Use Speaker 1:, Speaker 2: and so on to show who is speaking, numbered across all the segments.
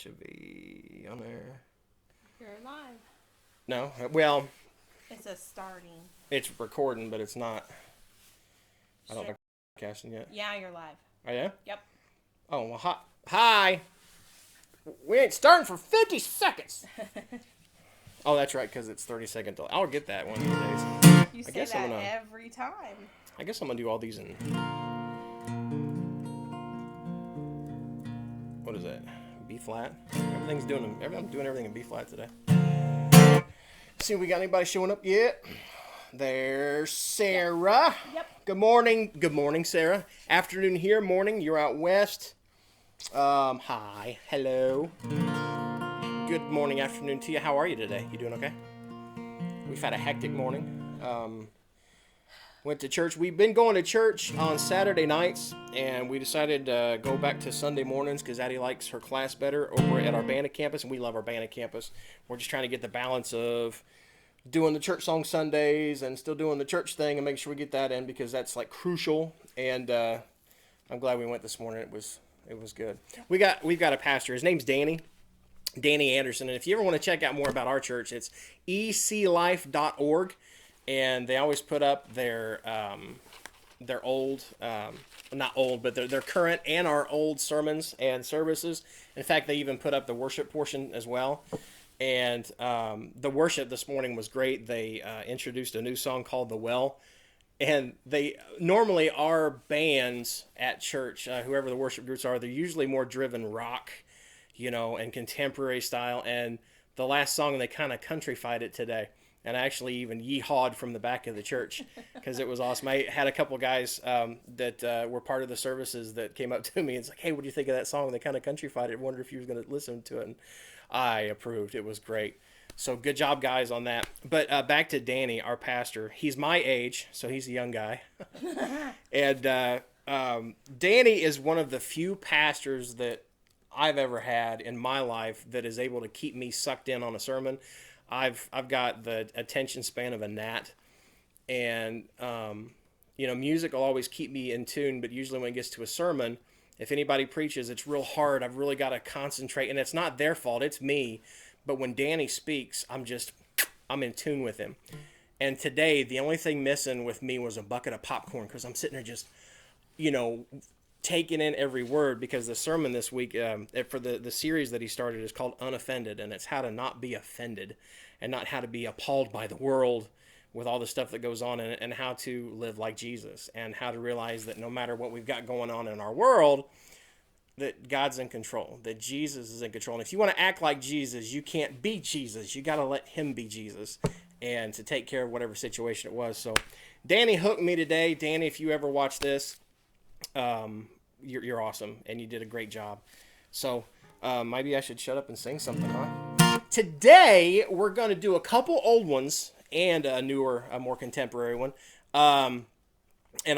Speaker 1: Should be on there.
Speaker 2: You're live.
Speaker 1: No? Well...
Speaker 2: It says starting.
Speaker 1: It's recording, but it's not. I don't know if I'm casting yet.
Speaker 2: Yeah, you're live.
Speaker 1: Oh, yeah?
Speaker 2: Yep.
Speaker 1: Oh, well, hi. We ain't starting for 50 seconds. Oh, that's right, because it's 30-second delay. I'll get that one of these days.
Speaker 2: You say that every time.
Speaker 1: I guess I'm going to do all these in... What is that? B flat? I'm doing everything in B flat today. See if we got anybody showing up yet. There's Sarah.
Speaker 2: Yep.
Speaker 1: Good morning. Good morning, Sarah. Afternoon here, morning. You're out west. Hi. Hello. Good morning, afternoon to you. How are you today? You doing okay? We've had a hectic morning. Went to church. We've been going to church on Saturday nights, and we decided to go back to Sunday mornings because Addie likes her class better over at Urbana campus, and we love Urbana campus. We're just trying to get the balance of doing the church song Sundays and still doing the church thing and make sure we get that in because that's like crucial. And I'm glad we went this morning. It was good. We've got a pastor. His name's Danny Anderson. And if you ever want to check out more about our church, it's eclife.org. And they always put up their old, not old, but their current and our old sermons and services. In fact, they even put up the worship portion as well. And the worship this morning was great. They introduced a new song called The Well. And they normally our bands at church, whoever the worship groups are, they're usually more driven rock, and contemporary style. And the last song, they kind of countryfied it today. And I actually even yeehawed from the back of the church because it was awesome. I had a couple guys that were part of the services that came up to me and it's like, hey, what do you think of that song? They kind of countryfied it. I wondered if you was going to listen to it. And I approved. It was great. So good job, guys, on that. But back to Danny, our pastor. He's my age, so he's a young guy. And Danny is one of the few pastors that I've ever had in my life that is able to keep me sucked in on a sermon. I've got the attention span of a gnat, and music will always keep me in tune. But usually when it gets to a sermon, if anybody preaches, it's real hard. I've really got to concentrate, and it's not their fault; it's me. But when Danny speaks, I'm in tune with him. And today, the only thing missing with me was a bucket of popcorn because I'm sitting there just, taking in every word because the sermon this week for the series that he started is called Unoffended, and it's how to not be offended and not how to be appalled by the world with all the stuff that goes on in it, and how to live like Jesus and how to realize that no matter what we've got going on in our world, that God's in control, that Jesus is in control. And if you want to act like Jesus, you can't be Jesus. You got to let him be Jesus and to take care of whatever situation it was. So Danny hooked me today. Danny, if you ever watch this, you're awesome, and you did a great job. So maybe I should shut up and sing something, huh? Today, we're going to do a couple old ones and a more contemporary one. And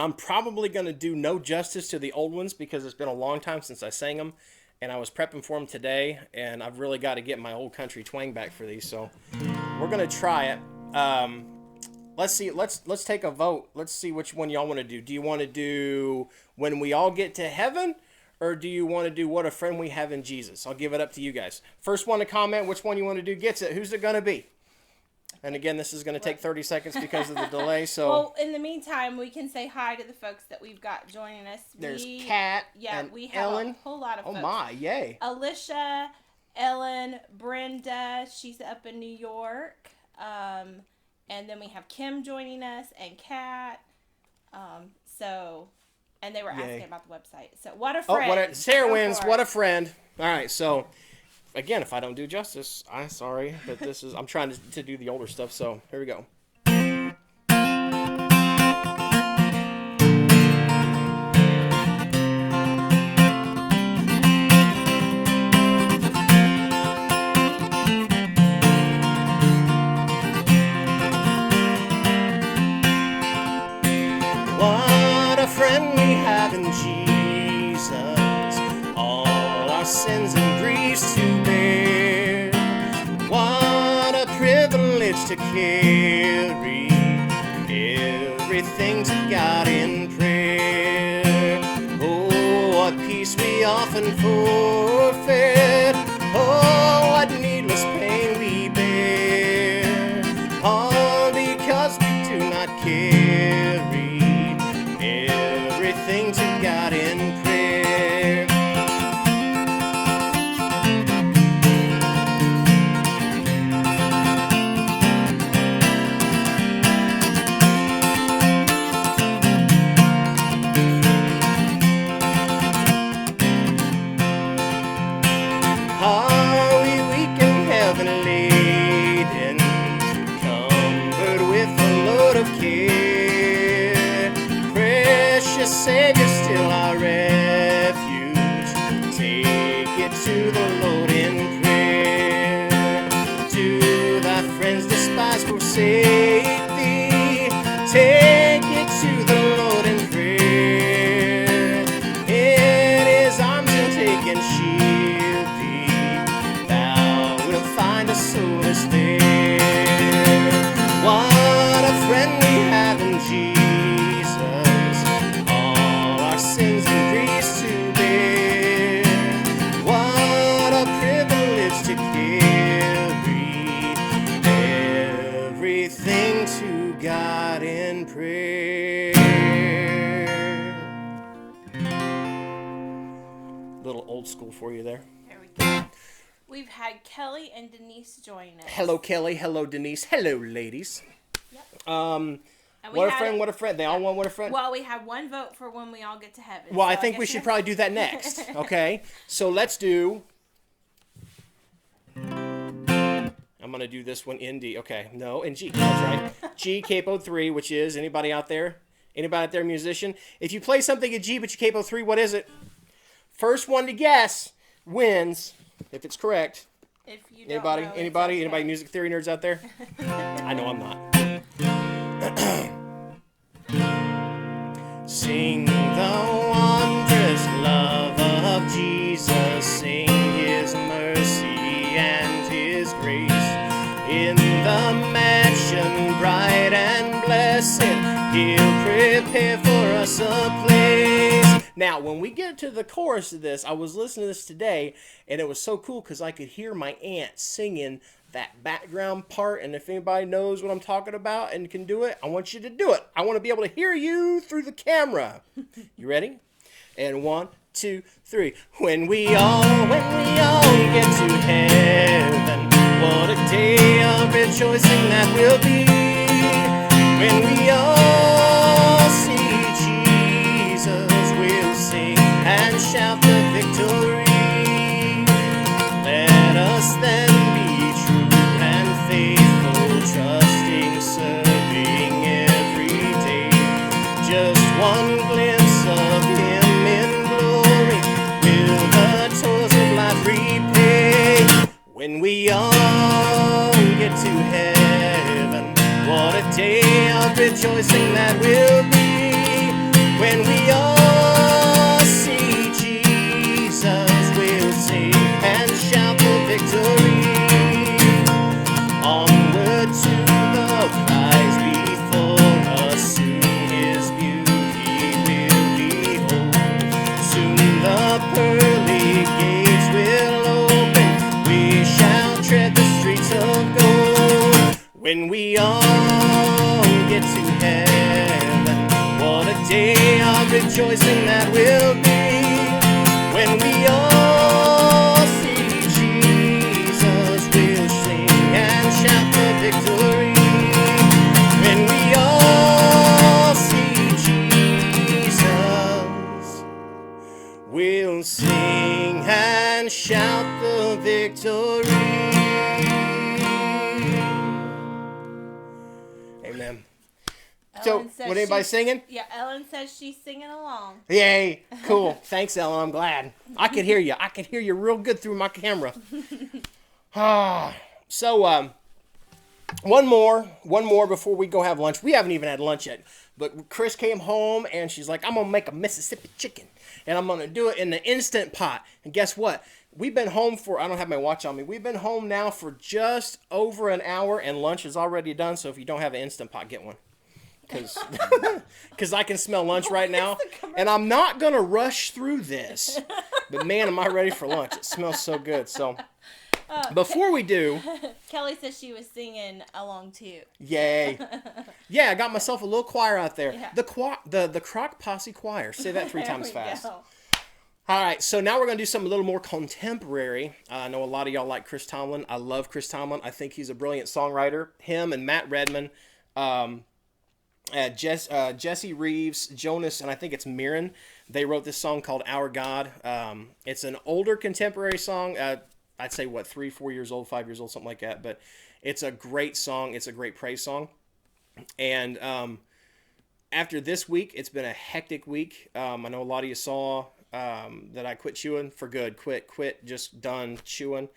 Speaker 1: I'm probably going to do no justice to the old ones because it's been a long time since I sang them, and I was prepping for them today, and I've really got to get my old country twang back for these. So we're going to try it. Let's see. Let's take a vote. Let's see which one y'all want to do. Do you want to do When We All Get to Heaven, or do you want to do What a Friend We Have in Jesus? I'll give it up to you guys. First one to comment which one you want to do gets it. Who's it going to be? And again, this is going to take 30 seconds because of the delay. So,
Speaker 2: well, in the meantime, we can say hi to the folks that we've got joining us.
Speaker 1: There's Kat and
Speaker 2: we have
Speaker 1: Ellen.
Speaker 2: A whole lot of folks.
Speaker 1: Oh my, yay.
Speaker 2: Alicia, Ellen, Brenda, she's up in New York. And then we have Kim joining us and Kat. And they were asking about the website. So, what a friend.
Speaker 1: Sarah wins. What a friend. All right. So, again, if I don't do justice, I'm sorry. But I'm trying to do the older stuff. So, here we go. In Jesus, all our sins and griefs to bear. What a privilege to carry everything to God in prayer. Oh, what peace we often forfeit. to God in prayer. Are we weak and heavy laden, cumbered with a load of care? Precious Savior, still our refuge. Take it to the Lord in prayer. Do thy friends despise, forsake thee? Take it to the Lord in prayer. In his arms he'll take and shield thee. Thou wilt find a solace there. What a friend we have in Jesus, all our sins and griefs to bear. What a privilege to carry everything to God in prayer. Little old school for you there.
Speaker 2: There we go. We've had Kelly and Denise join us.
Speaker 1: Hello, Kelly. Hello, Denise. Hello, ladies.
Speaker 2: Yep.
Speaker 1: Um,
Speaker 2: And
Speaker 1: what a friend, what a friend. They all want what a friend.
Speaker 2: Well, we have one vote for when we all get to heaven.
Speaker 1: Well,
Speaker 2: so
Speaker 1: I think we
Speaker 2: guess
Speaker 1: should probably do that next. Okay? So let's do... I'm going to do this one in D. Okay. No, in G. That's right. G, capo 3, which is... Anybody out there? Anybody out there, musician? If you play something in G, but you capo 3, what is it? First one to guess wins, if it's correct.
Speaker 2: If you don't
Speaker 1: Anybody?
Speaker 2: know, it's
Speaker 1: Anybody?
Speaker 2: okay.
Speaker 1: Anybody music theory nerds out there? I know I'm not. Sing the wondrous love of Jesus. Sing his mercy and his grace. In the mansion bright and blessed, he'll prepare for us a place. Now, when we get to the chorus of this, I was listening to this today, and it was so cool because I could hear my aunt singing that background part, and if anybody knows what I'm talking about and can do it, I want you to do it. I want to be able to hear you through the camera. You ready? And 1, 2, 3. When we all get to heaven, what a day of rejoicing that will be. When we all see Jesus, we'll sing and shout the victory. Let us then be true and faithful, trusting, serving every day. Just one glimpse of him in glory, will the toils of life repay. When we all get to heaven, what a day of rejoicing that will be. When we all see Jesus, we'll sing and shout for victory. Onward to the prize before us, soon his beauty will behold. Soon the pearly gates will open, we shall tread the streets of gold. When we all get to heaven, what a day of rejoicing that will be. When we all see Jesus, we'll sing and shout for victory. When we all see Jesus, we'll sing and shout the victory. Amen. So,
Speaker 2: Ellen says
Speaker 1: what, anybody
Speaker 2: she's-
Speaker 1: singing?
Speaker 2: Yeah, Ellen says she's singing along.
Speaker 1: Yay. Cool. Thanks, Ellen. I'm glad. I could hear you. I could hear you real good through my camera. So, one more before we go have lunch. We haven't even had lunch yet. But Chris came home and she's like, I'm going to make a Mississippi chicken. And I'm going to do it in the Instant Pot. And guess what? We've been home for, I don't have my watch on me. We've been home now for just over an hour and lunch is already done. So if you don't have an Instant Pot, get one. Because I can smell lunch right now. And I'm not going to rush through this. But man, am I ready for lunch. It smells so good. So Before we do,
Speaker 2: Kelly says she was singing along too.
Speaker 1: yay. Yeah, I got myself a little choir out there.
Speaker 2: Yeah.
Speaker 1: The Croc Posse Choir. Say that 3 times fast.
Speaker 2: Go.
Speaker 1: All right, so now we're going to do something a little more contemporary. I know a lot of y'all like Chris Tomlin. I love Chris Tomlin. I think he's a brilliant songwriter. Him and Matt Redman, Jesse Reeves, Jonas, and I think it's Myrin. They wrote this song called Our God. It's an older contemporary song. I'd say, 3-4 years old, 5 years old, something like that. But it's a great song. It's a great praise song. And after this week, it's been a hectic week. I know a lot of you saw that I quit chewing for good. Quit, just done chewing.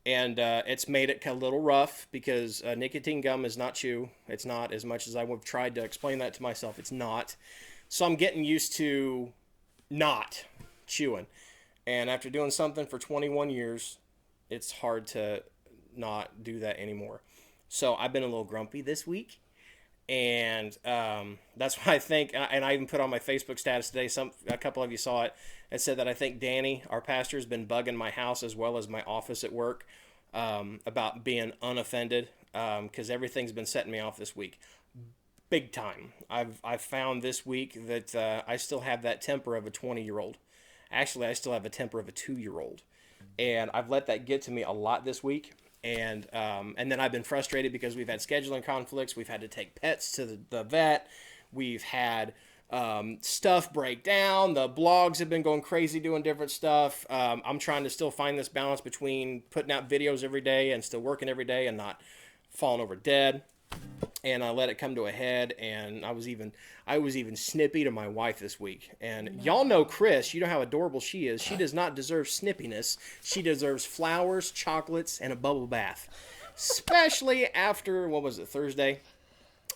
Speaker 1: And it's made it a little rough because nicotine gum is not chew. It's not, as much as I have tried to explain that to myself. It's not. So I'm getting used to not chewing. And after doing something for 21 years, it's hard to not do that anymore. So I've been a little grumpy this week. And that's why I think, and I even put on my Facebook status today, a couple of you saw it, it said that I think Danny, our pastor, has been bugging my house as well as my office at work about being unoffended because everything's been setting me off this week. Big time. I've found this week that I still have that temper of a 20-year-old. Actually, I still have a temper of a 2-year-old. And I've let that get to me a lot this week. And then I've been frustrated because we've had scheduling conflicts. We've had to take pets to the vet. We've had stuff break down. The blogs have been going crazy doing different stuff. I'm trying to still find this balance between putting out videos every day and still working every day and not falling over dead. And I let it come to a head, and I was even snippy to my wife this week. And y'all know Chris, you know how adorable she is. She does not deserve snippiness. She deserves flowers, chocolates, and a bubble bath. Especially after, Thursday?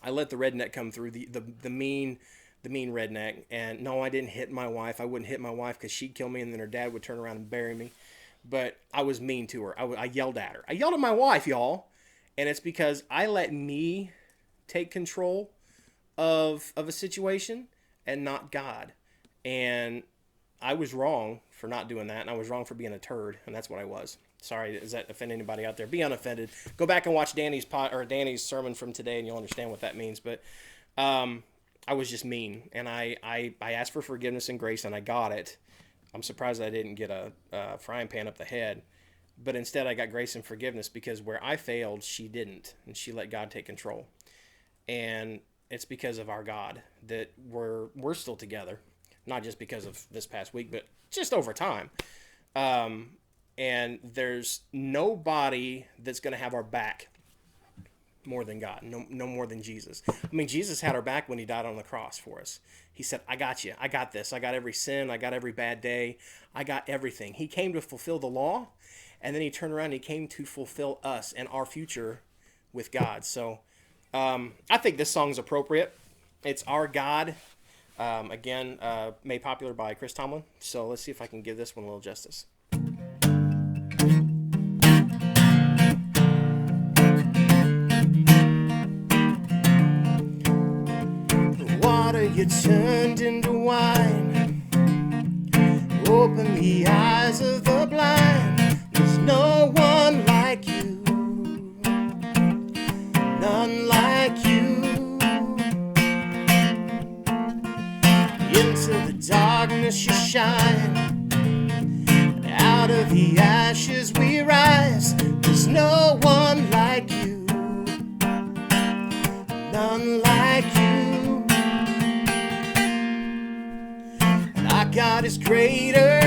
Speaker 1: I let the redneck come through, the mean redneck. And no, I didn't hit my wife. I wouldn't hit my wife because she'd kill me, and then her dad would turn around and bury me. But I was mean to her. I yelled at her. I yelled at my wife, y'all. And it's because I let me take control of a situation and not God. And I was wrong for not doing that. And I was wrong for being a turd. And that's what I was. Sorry, does that offend anybody out there? Be unoffended. Go back and watch Danny's sermon from today and you'll understand what that means. But I was just mean. And I asked for forgiveness and grace and I got it. I'm surprised I didn't get a frying pan up the head. But instead I got grace and forgiveness because where I failed, she didn't. And she let God take control. And it's because of our God that we're still together. Not just because of this past week, but just over time. And there's nobody that's going to have our back more than God. No more than Jesus. I mean, Jesus had our back when he died on the cross for us. He said, I got you. I got this. I got every sin. I got every bad day. I got everything. He came to fulfill the law. And then he turned around and he came to fulfill us and our future with God. So I think this song's appropriate. It's Our God. Again, made popular by Chris Tomlin. So let's see if I can give this one a little justice. The water you turned into wine. Open the eyes of the blind. There's no one like you, none like you. Into the darkness you shine, out of the ashes we rise. There's no one like you, none like you. And our God is greater,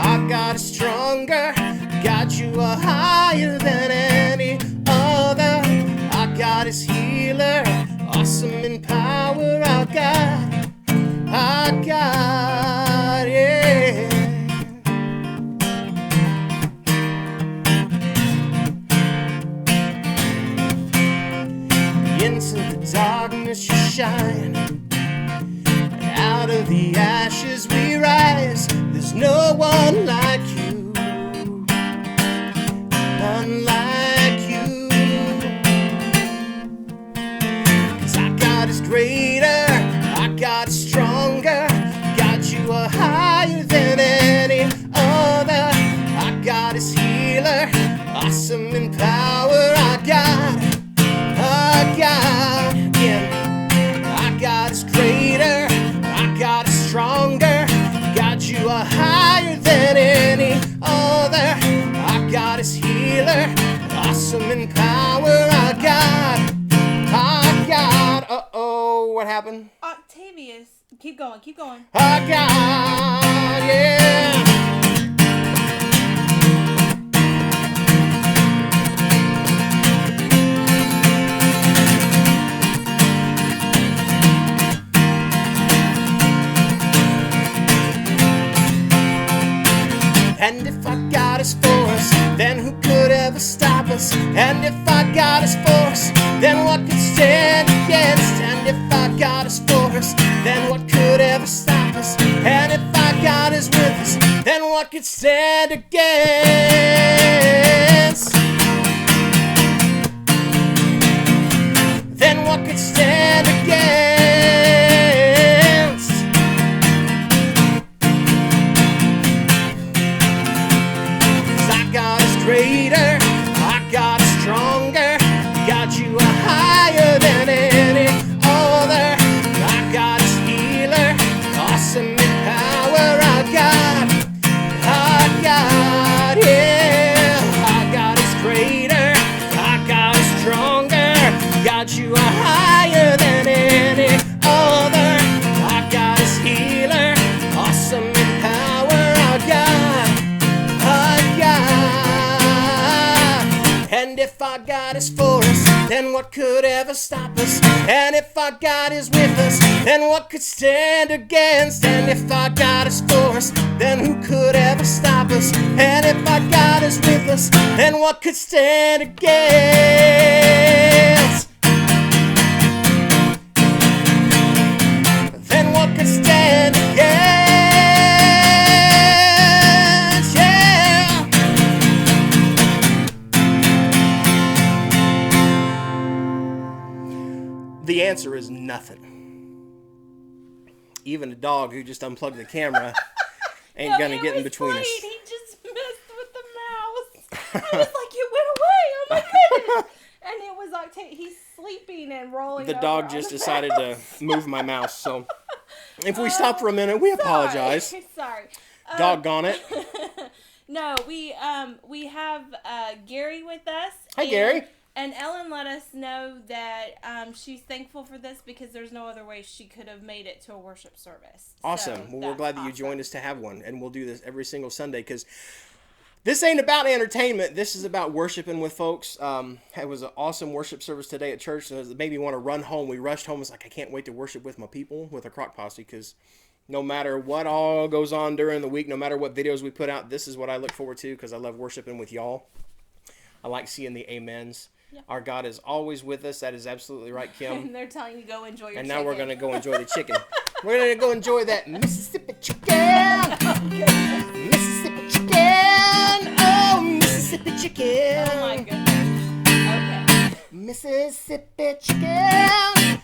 Speaker 1: our God is stronger. God, you are higher than any other. Our God is healer, awesome in power. Our God, yeah. Into the darkness you shine, and out of the ashes we rise. There's no one like you, none like you. 'Cause our God is greater, our God is stronger. God, you awesome in power, our God, our God. Uh-oh, what happened?
Speaker 2: Octavius, keep going, keep going.
Speaker 1: Our God, yeah. And if our God is for us, then who could ever stop us? And if our God is for us, then what could stand against? And if our God is for us, then what could ever stop us? And if our God is with us, then what could stand against? Then what could stand against? Greater, our God is stronger, God, you are higher than any other. Our God is healer, awesome in power, our God, yeah. Our God is greater, our God is stronger, God, you are higher than any other. Our God is healer, awesome in power, our God, our God. And if our God is for us, then what could ever stop us? And if our God is with us, then what could stand against? And if our God is for us, then who could ever stop us? And if our God is with us, then what could stand against? Then what could stand against? The answer is nothing. Even a dog who just unplugged the camera ain't gonna get in between us.
Speaker 2: He just messed with the mouse. I was like, it went away. Oh my goodness. And it was Octavia. He's sleeping and rolling.
Speaker 1: The dog just decided to move my mouse. So if we stop for a minute, we apologize.
Speaker 2: Sorry.
Speaker 1: Doggone it.
Speaker 2: No, we have Gary with us.
Speaker 1: Hi, Gary.
Speaker 2: And Ellen let us know that she's thankful for this because there's no other way she could have made it to a worship service.
Speaker 1: Awesome.
Speaker 2: So
Speaker 1: well, we're glad that you joined us to have one. And we'll do this every single Sunday because this ain't about entertainment. This is about worshiping with folks. It was an awesome worship service today at church. And it made me want to run home. We rushed home. It's like, I can't wait to worship with my people, with a crock posse, because no matter what all goes on during the week, no matter what videos we put out, this is what I look forward to because I love worshiping with y'all. I like seeing the amens. Yeah. Our God is always with us. That is absolutely right, Kim.
Speaker 2: And they're telling you go enjoy your
Speaker 1: and
Speaker 2: chicken.
Speaker 1: Now we're going to go enjoy the chicken. We're going to go enjoy that Mississippi chicken.
Speaker 2: Oh,
Speaker 1: Mississippi chicken. Oh, Mississippi chicken.
Speaker 2: oh my goodness. Okay.
Speaker 1: Mississippi chicken.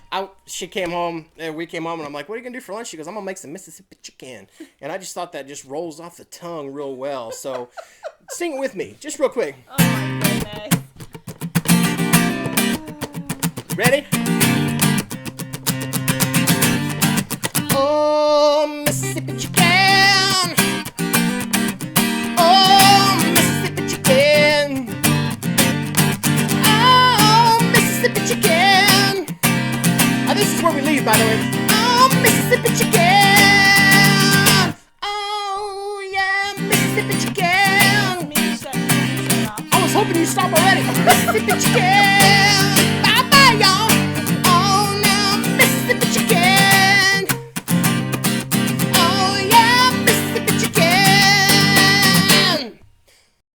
Speaker 1: She came home, and we came home, and I'm like, what are you going to do for lunch? She goes, I'm going to make some Mississippi chicken. And I just thought that just rolls off the tongue real well. So sing it with me, just real quick.
Speaker 2: Oh my goodness.
Speaker 1: Ready? Oh, Mississippi chicken. Oh, Mississippi chicken. Oh, Mississippi chicken. This is where we leave, by the way. Oh, Mississippi chicken. Oh, yeah, Mississippi chicken. I was hoping you'd stop already. Mississippi chicken.